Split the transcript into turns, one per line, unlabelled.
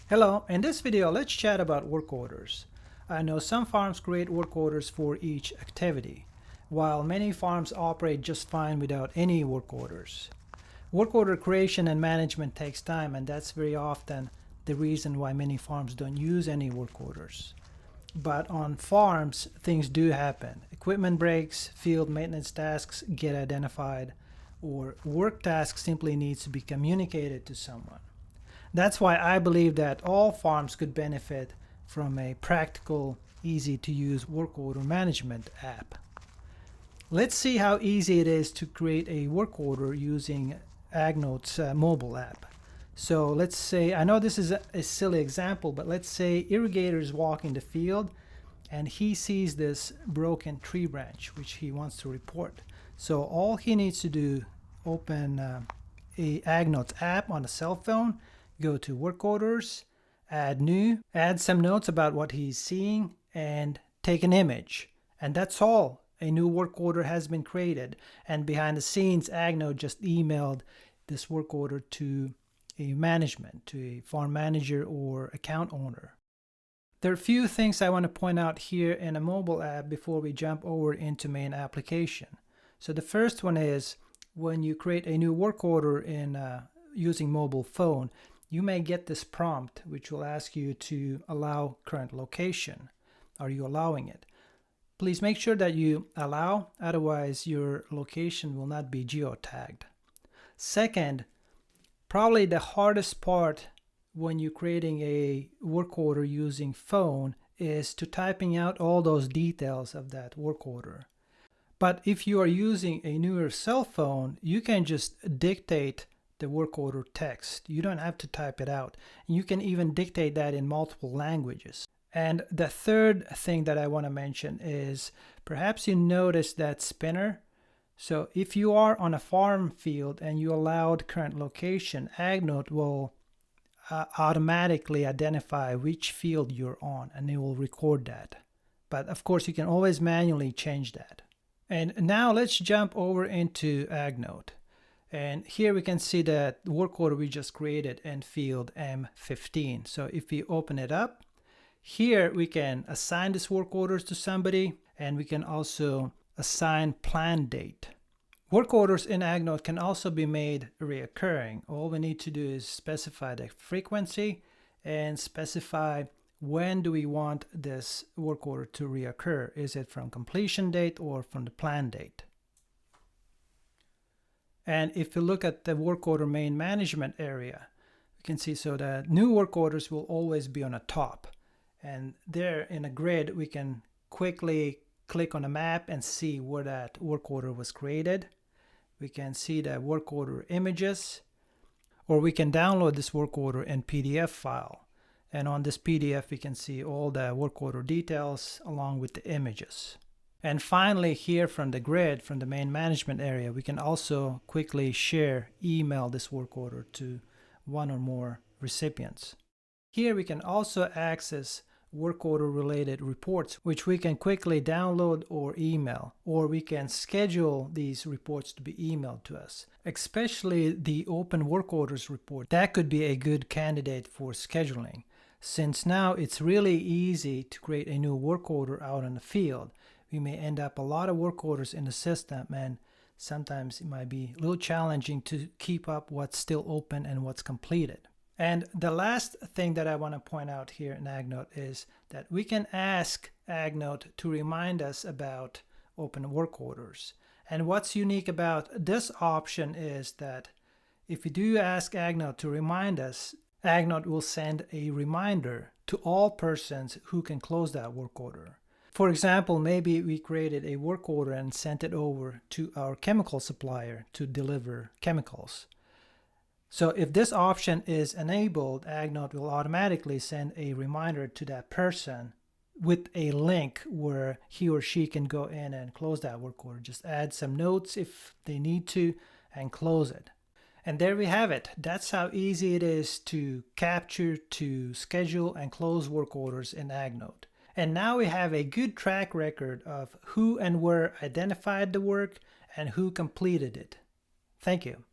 Hello, in this video let's chat about work orders. I know some farms create work orders for each activity, while many farms operate just fine without any work orders. Work order creation and management takes time, and that's very often the reason why many farms don't use any work orders. But on farms, things do happen. Equipment breaks, field maintenance tasks get identified, or work tasks simply needs to be communicated to someone. That's why I believe that all farms could benefit from a practical, easy to use work order management app. Let's see how easy it is to create a work order using AgNote's mobile app. So let's say, I know this is a silly example, but let's say irrigator is walking the field and he sees this broken tree branch which he wants to report. So all he needs to do, open a AgNote app on a cell phone, go to work orders, add new, add some notes about what he's seeing, and take an image. And that's all. A new work order has been created. And behind the scenes, AgNote just emailed this work order to a management, to a farm manager or account owner. There are a few things I want to point out here in a mobile app before we jump over into main application. So the first one is when you create a new work order in using mobile phone, you may get this prompt which will ask you to allow current location. Are you allowing it? Please make sure that you allow, otherwise your location will not be geotagged. Second, probably the hardest part when you're creating a work order using phone is to typing out all those details of that work order. But if you are using a newer cell phone, you can just dictate the work order text. You don't have to type it out. You can even dictate that in multiple languages. And the third thing that I want to mention is perhaps you noticed that spinner. So if you are on a farm field and you allowed current location, AgNote will automatically identify which field you're on and it will record that. But of course you can always manually change that. And now let's jump over into AgNote. And here we can see that work order we just created in field M15. So if we open it up, here we can assign this work orders to somebody, and we can also assign plan date. Work orders in AgNote can also be made reoccurring. All we need to do is specify the frequency and specify when do we want this work order to reoccur. Is it from completion date or from the plan date? And if you look at the work order main management area, you can see so that new work orders will always be on the top. And there in a grid, we can quickly click on a map and see where that work order was created. We can see the work order images, or we can download this work order in PDF file. And on this PDF, we can see all the work order details along with the images. And finally, here from the grid, from the main management area, we can also quickly email this work order to one or more recipients. Here we can also access work order related reports, which we can quickly download or email, or we can schedule these reports to be emailed to us. Especially the open work orders report, that could be a good candidate for scheduling, since now it's really easy to create a new work order out in the field. We may end up a lot of work orders in the system, and sometimes it might be a little challenging to keep up what's still open and what's completed. And the last thing that I want to point out here in AgNote is that we can ask AgNote to remind us about open work orders. And what's unique about this option is that if we do ask AgNote to remind us, AgNote will send a reminder to all persons who can close that work order. For example, maybe we created a work order and sent it over to our chemical supplier to deliver chemicals. So if this option is enabled, AgNote will automatically send a reminder to that person with a link where he or she can go in and close that work order. Just add some notes if they need to and close it. And there we have it. That's how easy it is to capture, to schedule, and close work orders in AgNote. And now we have a good track record of who and where identified the work and who completed it. Thank you.